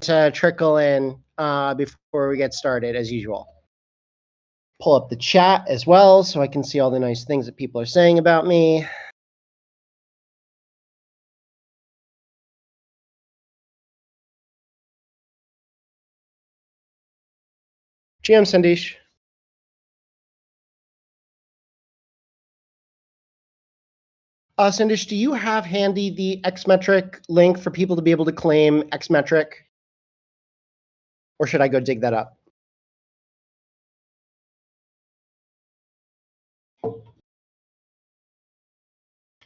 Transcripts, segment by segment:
to trickle in before we get started, as usual. Pull up the chat as well so I can see all the nice things that people are saying about me. GM Sandesh. Sandesh, do you have handy the Xmetric link for people to be able to claim Xmetric? Or should I go dig that up?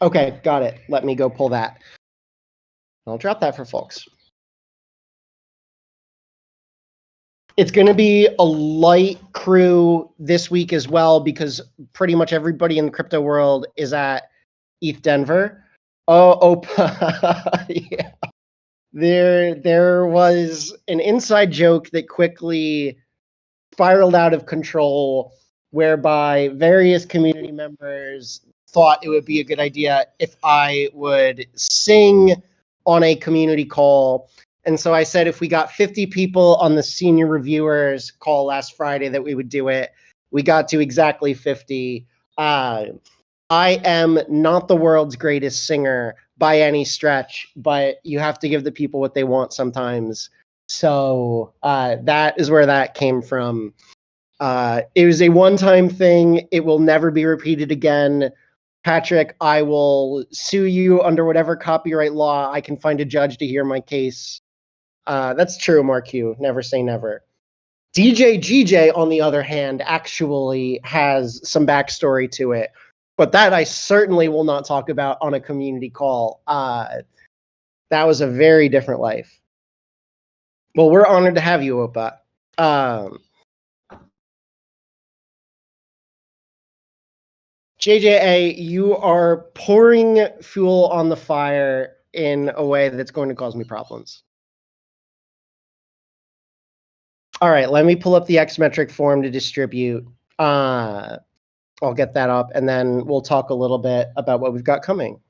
Okay, got it. Let me go pull that. I'll drop that for folks. It's going to be a light crew this week as well because pretty much everybody in the crypto world is at ETH Denver. Oh, yeah. There was an inside joke that quickly spiraled out of control, whereby various community members thought it would be a good idea if I would sing on a community call. And so I said if we got 50 people on the senior reviewers call last Friday that we would do it. We got to exactly 50. I am not the world's greatest singer by any stretch, but you have to give the people what they want sometimes. So that is where that came from. It was a one-time thing. It will never be repeated again. Patrick, I will sue you under whatever copyright law I can find a judge to hear my case. That's true, Mark Q. Never say never. DJ GJ, on the other hand, actually has some backstory to it. But that I certainly will not talk about on a community call. That was a very different life. Well, we're honored to have you, Opa. JJA, you are pouring fuel on the fire in a way that's going to cause me problems. All right, let me pull up the Xmetric form to distribute. I'll get that up, and then we'll talk a little bit about what we've got coming.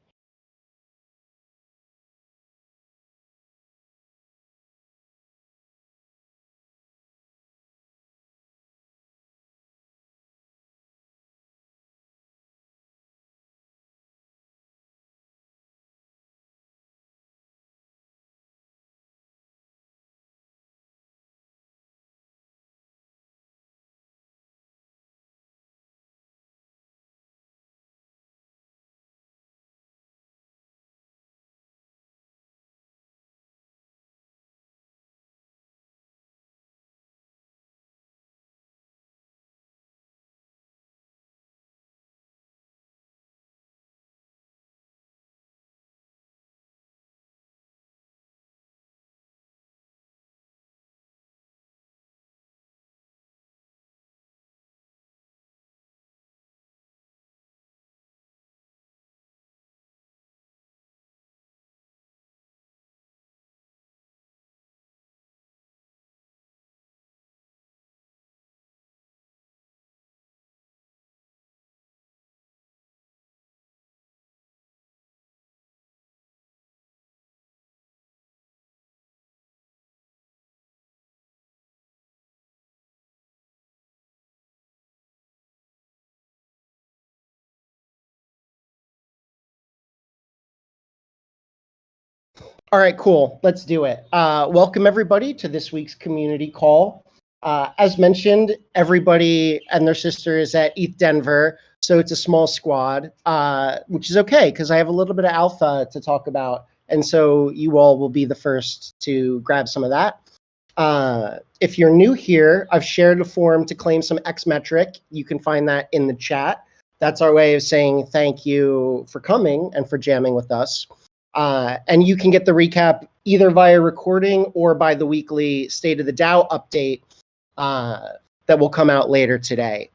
All right, cool. Let's do it. Welcome, everybody, to this week's community call. As mentioned, everybody and their sister is at ETH Denver, so it's a small squad, which is okay because I have a little bit of alpha to talk about, and so you all will be the first to grab some of that. If you're new here, I've shared a form to claim some Xmetric. You can find that in the chat. That's our way of saying thank you for coming and for jamming with us. And you can get the recap either via recording or by the weekly State of the DAO update that will come out later today.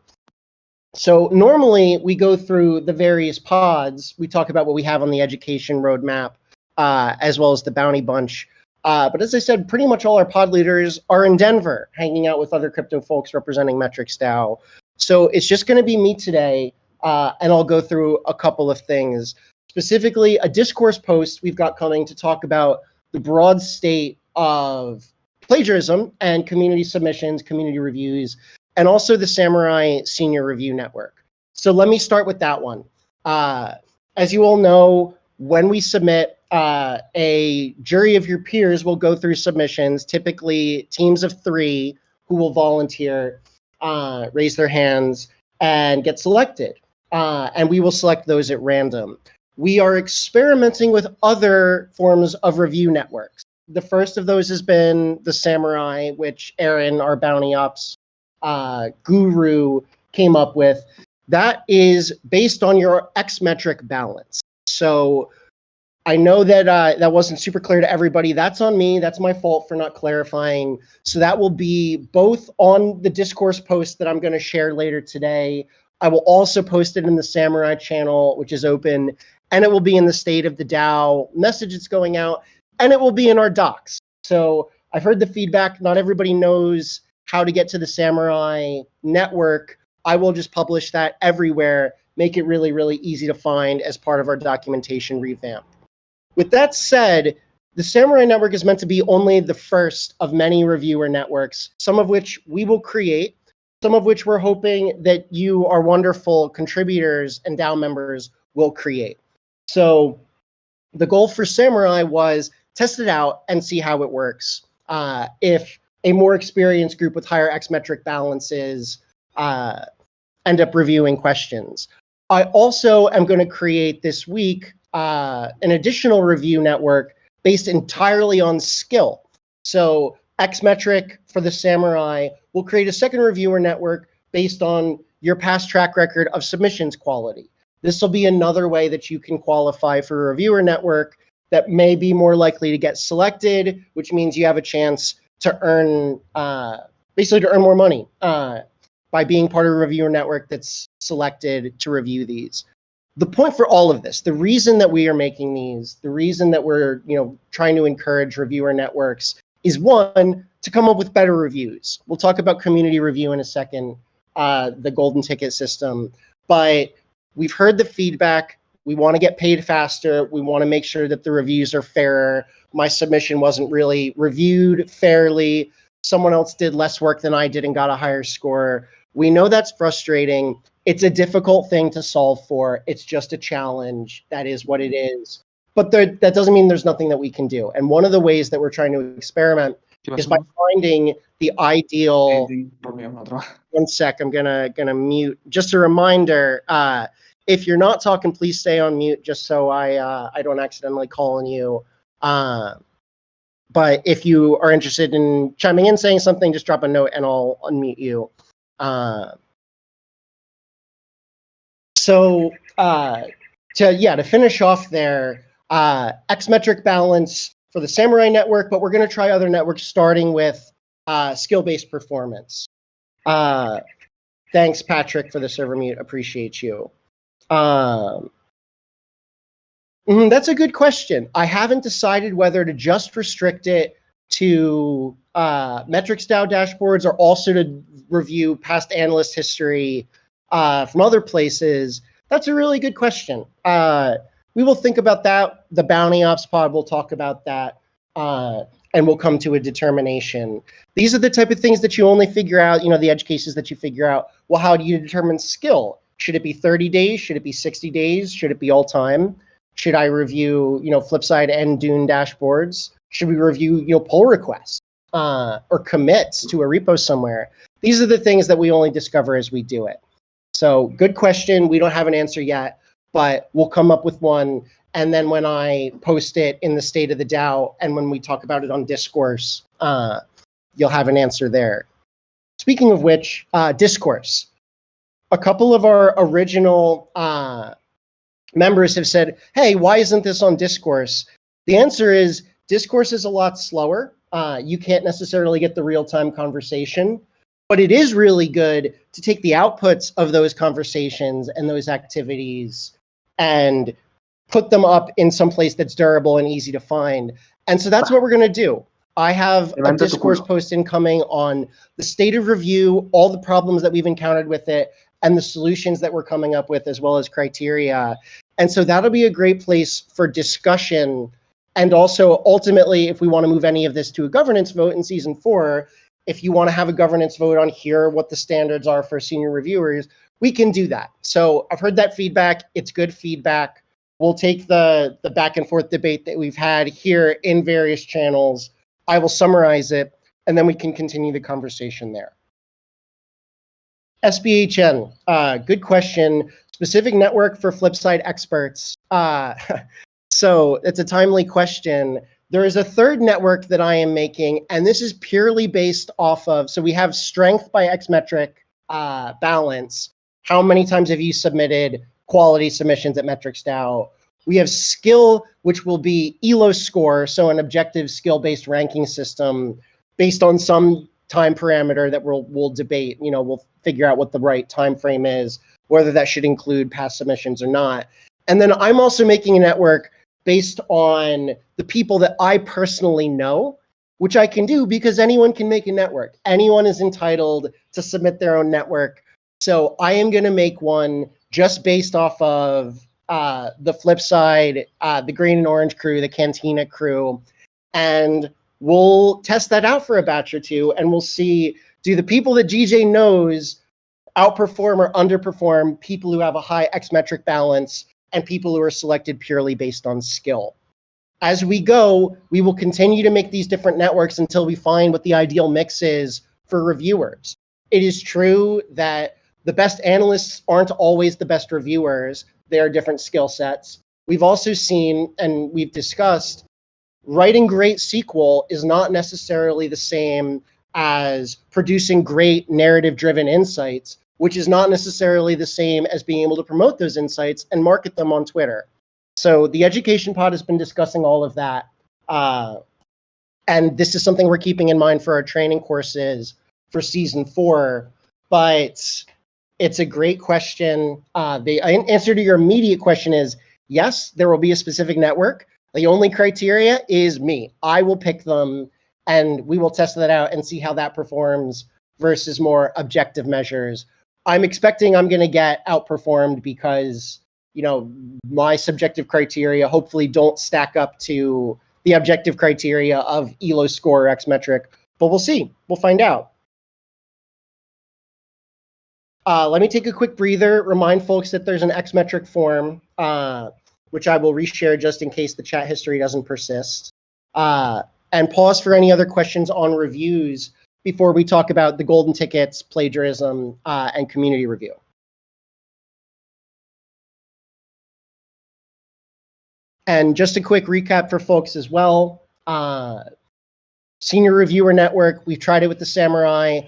So normally we go through the various pods. We talk about what we have on the education roadmap, as well as the bounty bunch. But as I said, pretty much all our pod leaders are in Denver, hanging out with other crypto folks representing MetricsDAO. So it's just going to be me today, and I'll go through a couple of things. Specifically, a discourse post we've got coming to talk about the broad state of plagiarism and community submissions, community reviews, and also the Samurai Senior Review Network. So let me start with that one. As you all know, when we submit, a jury of your peers will go through submissions, typically teams of 3 who will volunteer, raise their hands, and get selected. And we will select those at random. We are experimenting with other forms of review networks. The first of those has been the Samurai, which Aaron, our bounty ops guru, came up with. That is based on your X metric balance. So I know that that wasn't super clear to everybody. That's on me. That's my fault for not clarifying. So that will be both on the discourse post that I'm going to share later today. I will also post it in the Samurai channel, which is open, and it will be in the State of the DAO message that's going out, and it will be in our docs. So I've heard the feedback. Not everybody knows how to get to the Samurai network. I will just publish that everywhere, make it really, really easy to find as part of our documentation revamp. With that said, the Samurai Network is meant to be only the first of many reviewer networks, some of which we will create, some of which we're hoping that you, our wonderful contributors and DAO members, will create. So the goal for Samurai was test it out and see how it works. If a more experienced group with higher X metric balances end up reviewing questions. I also am going to create this week an additional review network based entirely on skill. So Xmetric for the Samurai will create a second reviewer network based on your past track record of submissions quality. This will be another way that you can qualify for a reviewer network that may be more likely to get selected, which means you have a chance to earn, basically to earn more money by being part of a reviewer network that's selected to review these. The point for all of this, the reason that we are making these, the reason that we're trying to encourage reviewer networks is, one, to come up with better reviews. We'll talk about community review in a second, the golden ticket system, but we've heard the feedback. We want to get paid faster. We want to make sure that the reviews are fairer. My submission wasn't really reviewed fairly. Someone else did less work than I did and got a higher score. We know that's frustrating. It's a difficult thing to solve for. It's just a challenge. That is what it is. But that doesn't mean there's nothing that we can do. And one of the ways that we're trying to experiment is by finding the ideal. One sec, I'm gonna mute. Just a reminder, if you're not talking, please stay on mute, just so I don't accidentally call on you. But if you are interested in chiming in, saying something, just drop a note and I'll unmute you. To finish off there, X metric balance for the Samurai network, but we're going to try other networks starting with skill-based performance. Thanks, Patrick, for the server mute. Appreciate you. That's a good question. I haven't decided whether to just restrict it to MetricsDAO dashboards or also to review past analyst history from other places. That's a really good question. We will think about that. The Bounty Ops pod will talk about that, and we'll come to a determination. These are the type of things that you only figure out, the edge cases that you figure out. Well, how do you determine skill? Should it be 30 days? Should it be 60 days? Should it be all time? Should I review, Flipside and Dune dashboards? Should we review, pull requests or commits to a repo somewhere? These are the things that we only discover as we do it. So good question. We don't have an answer yet, but we'll come up with one. And then when I post it in the State of the DAO and when we talk about it on Discourse, you'll have an answer there. Speaking of which, Discourse. A couple of our original members have said, hey, why isn't this on Discourse? The answer is Discourse is a lot slower. You can't necessarily get the real-time conversation, but it is really good to take the outputs of those conversations and those activities and put them up in some place that's durable and easy to find. And so that's what we're going to do. I have a Discourse post incoming on the state of review, all the problems that we've encountered with it, and the solutions that we're coming up with, as well as criteria. And so that'll be a great place for discussion And also, ultimately, if we want to move any of this to a governance vote in season 4, if you want to have a governance vote on here, what the standards are for senior reviewers, we can do that. So I've heard that feedback. It's good feedback. We'll take the back and forth debate that we've had here in various channels. I will summarize it, and then we can continue the conversation there. SBHN, good question. Specific network for Flipside experts. So it's a timely question. There is a third network that I am making, and this is purely based off of, so we have strength by Xmetric balance. How many times have you submitted quality submissions at MetricsDAO? We have skill, which will be ELO score, so an objective skill-based ranking system based on some time parameter that we'll debate. We'll figure out what the right time frame is, whether that should include past submissions or not. And then I'm also making a network based on the people that I personally know, which I can do because anyone can make a network. Anyone is entitled to submit their own network. So I am going to make one just based off of the Flipside, the Green and Orange crew, the Cantina crew, and we'll test that out for a batch or two, and we'll see, do the people that GJ knows outperform or underperform people who have a high Xmetric balance and people who are selected purely based on skill. As we go, we will continue to make these different networks until we find what the ideal mix is for reviewers. It is true that the best analysts aren't always the best reviewers. They are different skill sets. We've also seen, and we've discussed, writing great SQL is not necessarily the same as producing great narrative-driven insights, which is not necessarily the same as being able to promote those insights and market them on Twitter. So the education pod has been discussing all of that. And this is something we're keeping in mind for our training courses for season 4. But it's a great question. The answer to your immediate question is yes, there will be a specific network. The only criteria is me. I will pick them, and we will test that out and see how that performs versus more objective measures. I'm expecting I'm going to get outperformed because, my subjective criteria hopefully don't stack up to the objective criteria of ELO score or Xmetric, but we'll see. We'll find out. Let me take a quick breather, remind folks that there's an Xmetric form, which I will reshare just in case the chat history doesn't persist. And pause for any other questions on reviews before we talk about the golden tickets, plagiarism, and community review. And just a quick recap for folks as well. Senior Reviewer Network, we've tried it with the Samurai.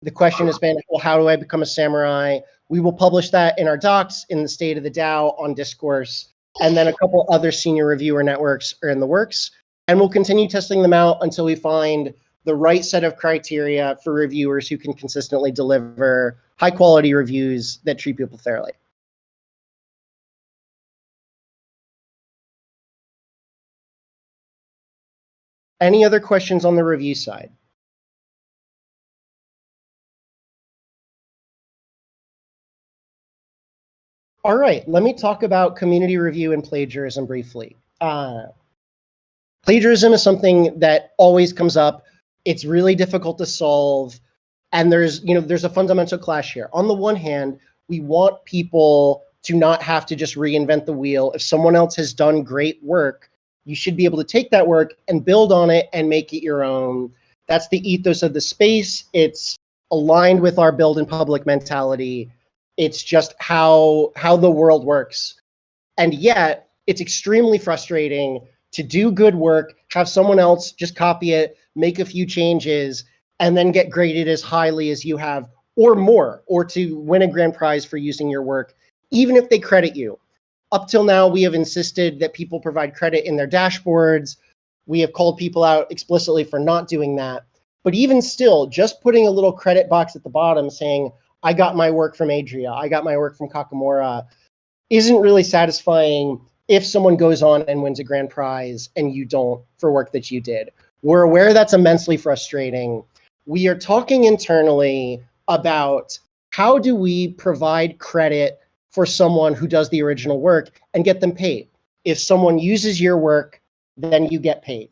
The question has been, well, how do I become a Samurai? We will publish that in our docs in the State of the DAO on Discourse. And then a couple other Senior Reviewer Networks are in the works. And we'll continue testing them out until we find the right set of criteria for reviewers who can consistently deliver high-quality reviews that treat people fairly. Any other questions on the review side? All right, let me talk about community review and plagiarism briefly. Plagiarism is something that always comes up. It's really difficult to solve. And there's a fundamental clash here. On the one hand, we want people to not have to just reinvent the wheel. If someone else has done great work, you should be able to take that work and build on it and make it your own. That's the ethos of the space. It's aligned with our build in public mentality. It's just how the world works. And yet, it's extremely frustrating to do good work, have someone else just copy it, make a few changes, and then get graded as highly as you have, or more, or to win a grand prize for using your work, even if they credit you. Up till now, we have insisted that people provide credit in their dashboards. We have called people out explicitly for not doing that. But even still, just putting a little credit box at the bottom saying, I got my work from Adria, I got my work from Kakamura, isn't really satisfying if someone goes on and wins a grand prize and you don't for work that you did. We're aware that's immensely frustrating. We are talking internally about how do we provide credit for someone who does the original work and get them paid. If someone uses your work, then you get paid.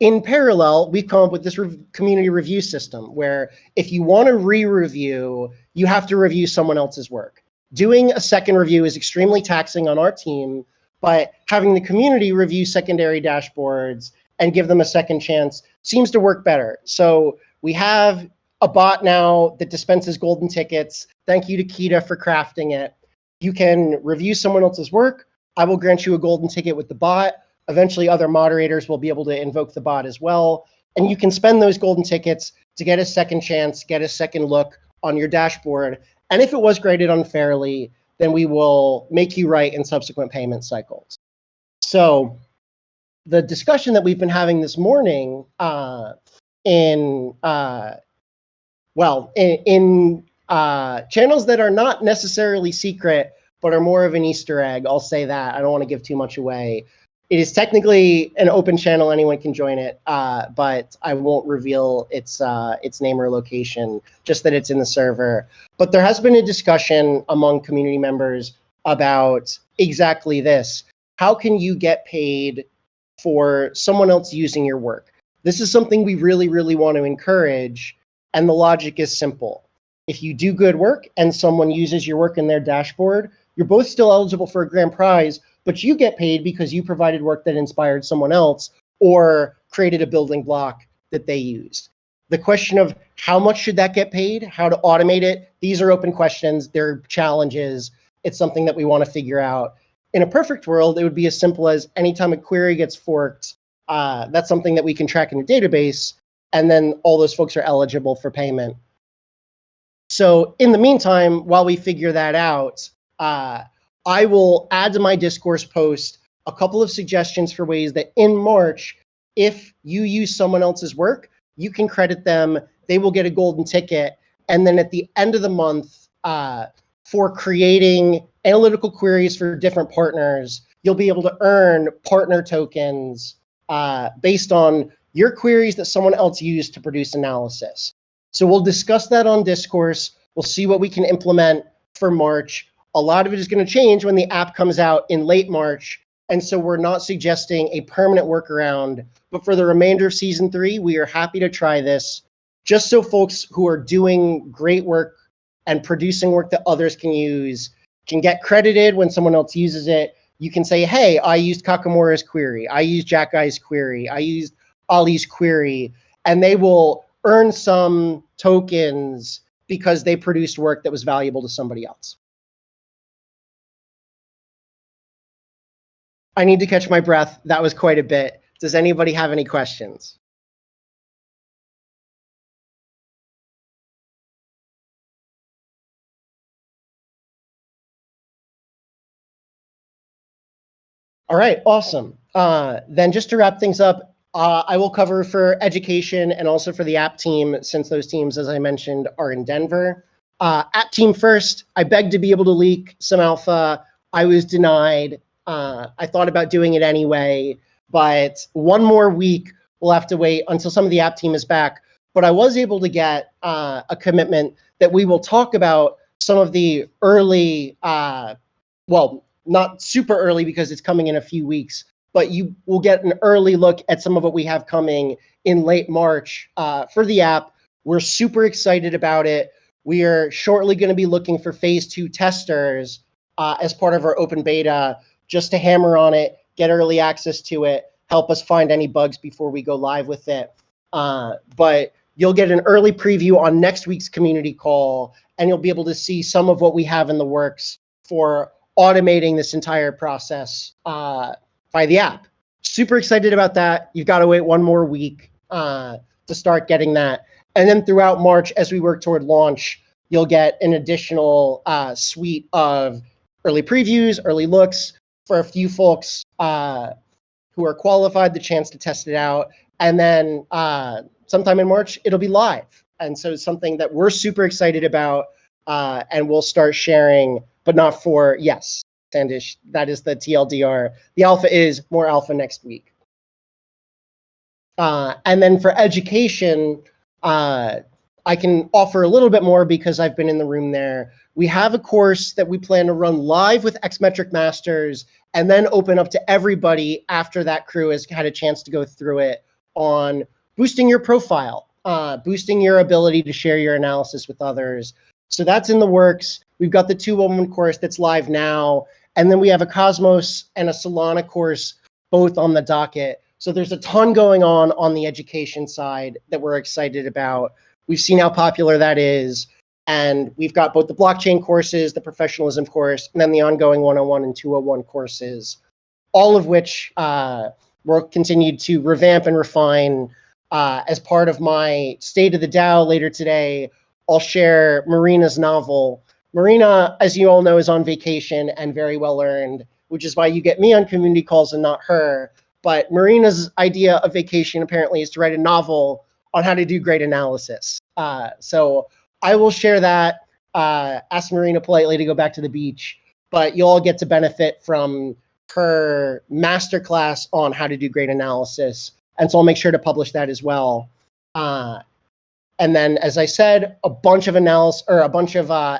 In parallel, we've come up with this community review system where if you want to re-review, you have to review someone else's work. Doing a second review is extremely taxing on our team, but having the community review secondary dashboards and give them a second chance seems to work better. So we have a bot now that dispenses golden tickets. Thank you to Kita for crafting it. You can review someone else's work. I will grant you a golden ticket with the bot. Eventually, other moderators will be able to invoke the bot as well. And you can spend those golden tickets to get a second chance, get a second look on your dashboard. And if it was graded unfairly, then we will make you right in subsequent payment cycles. So the discussion that we've been having this morning in channels that are not necessarily secret, but are more of an Easter egg, I'll say that. I don't want to give too much away. It is technically an open channel. Anyone can join it, but I won't reveal its name or location, just that it's in the server. But there has been a discussion among community members about exactly this. How can you get paid for someone else using your work? This is something we really, really want to encourage, and the logic is simple. If you do good work and someone uses your work in their dashboard, you're both still eligible for a grand prize, but you get paid because you provided work that inspired someone else or created a building block that they used. The question of how much should that get paid, how to automate it, these are open questions, they're challenges. It's something that we want to figure out. In a perfect world, it would be as simple as anytime a query gets forked, that's something that we can track in the database, and then all those folks are eligible for payment. So in the meantime, while we figure that out, I will add to my discourse post a couple of suggestions for ways that in March, if you use someone else's work, you can credit them, they will get a golden ticket. And then at the end of the month, for creating analytical queries for different partners, you'll be able to earn partner tokens based on your queries that someone else used to produce analysis. So we'll discuss that on Discourse. We'll see what we can implement for March. A lot of it is going to change when the app comes out in late March. And so we're not suggesting a permanent workaround. But for the remainder of season 3, we are happy to try this just so folks who are doing great work and producing work that others can use can get credited when someone else uses it. You can say, hey, I used Kakamura's query. I used Jackai's query. I used Ali's query. And they will earn some tokens because they produced work that was valuable to somebody else. I need to catch my breath. That was quite a bit. Does anybody have any questions? All right, awesome. Then just to wrap things up, I will cover for education and also for the app team, since those teams, as I mentioned, are in Denver. App team first, I begged to be able to leak some alpha. I was denied. I thought about doing it anyway, but one more week, we'll have to wait until some of the app team is back. But I was able to get a commitment that we will talk about some of the early, well, not super early because it's coming in a few weeks, but you will get an early look at some of what we have coming in late March for the app. We're super excited about it. We are shortly going to be looking for phase 2 testers as part of our open beta, just to hammer on it, get early access to it, help us find any bugs before we go live with it. But you'll get an early preview on next week's community call, and you'll be able to see some of what we have in the works for automating this entire process by the app. Super excited about that. You've got to wait one more week to start getting that. And then throughout March, as we work toward launch, you'll get an additional suite of early previews, early looks for a few folks who are qualified, the chance to test it out. And then sometime in March, it'll be live. And so it's something that we're super excited about, and we'll start sharing, but not for, yes, Sandish, that is the TLDR. The alpha is more alpha next week. And then for education, I can offer a little bit more because I've been in the room there. We have a course that we plan to run live with Xmetric Masters and then open up to everybody after that crew has had a chance to go through it on boosting your profile, boosting your ability to share your analysis with others. So that's in the works. We've got the 211 course that's live now. And then we have a Cosmos and a Solana course both on the docket. So there's a ton going on the education side that we're excited about. We've seen how popular that is. And we've got both the blockchain courses, the professionalism course, and then the ongoing 101 and 201 courses, all of which we'll continue to revamp and refine. As part of my State of the DAO later today, I'll share Marina's novel. Marina, as you all know, is on vacation and very well earned, which is why you get me on community calls and not her. But Marina's idea of vacation apparently is to write a novel on how to do great analysis. So I will share that, ask Marina politely to go back to the beach, but you'll all get to benefit from her masterclass on how to do great analysis. And so I'll make sure to publish that as well. And then, as I said, a bunch of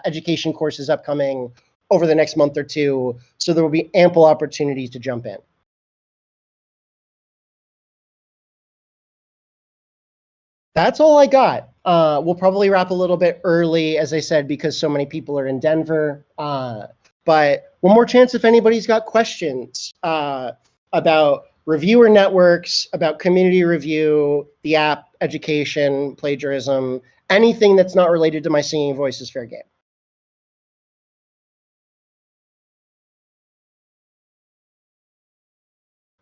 education courses upcoming over the next month or two. So there will be ample opportunities to jump in. That's all I got. We'll probably wrap a little bit early, as I said, because so many people are in Denver. But one more chance if anybody's got questions about reviewer networks, about community review, the app, education, plagiarism, anything that's not related to my singing voice is fair game.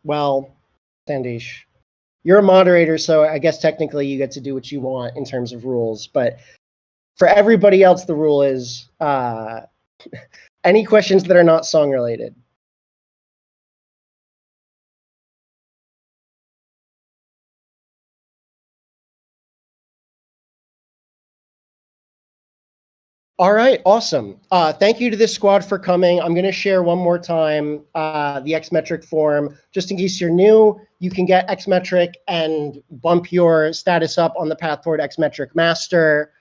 Well, Sandesh, you're a moderator, so I guess technically you get to do what you want in terms of rules. But for everybody else, the rule is any questions that are not song related. All right, awesome. Thank you to this squad for coming. I'm going to share one more time the Xmetric form. Just in case you're new, you can get Xmetric and bump your status up on the path toward Xmetric Master,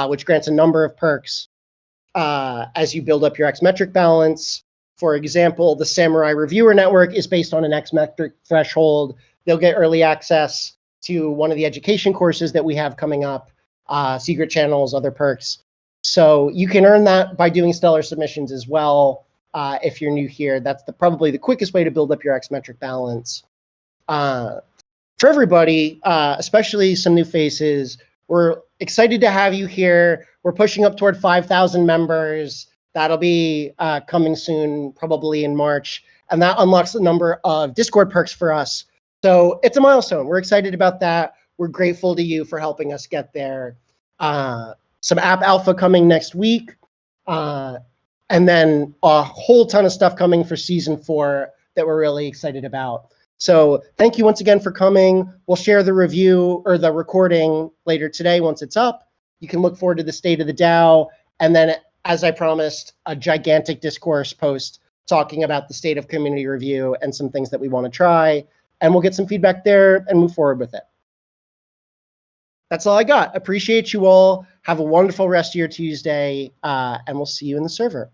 which grants a number of perks as you build up your Xmetric balance. For example, the Samurai Reviewer Network is based on an Xmetric threshold. They'll get early access to one of the education courses that we have coming up, secret channels, other perks. So you can earn that by doing stellar submissions as well. If you're new here, that's probably the quickest way to build up your Xmetric balance. For everybody, especially some new faces, we're excited to have you here. We're pushing up toward 5,000 members. That'll be coming soon, probably in March. And that unlocks a number of Discord perks for us. So it's a milestone. We're excited about that. We're grateful to you for helping us get there. Some app alpha coming next week, and then a whole ton of stuff coming for season 4 that we're really excited about. So thank you once again for coming. We'll share the review or the recording later today once it's up. You can look forward to the State of the DAO, and then, as I promised, a gigantic discourse post talking about the state of community review and some things that we want to try, and we'll get some feedback there and move forward with it. That's all I got. Appreciate you all. Have a wonderful rest of your Tuesday, and we'll see you in the server.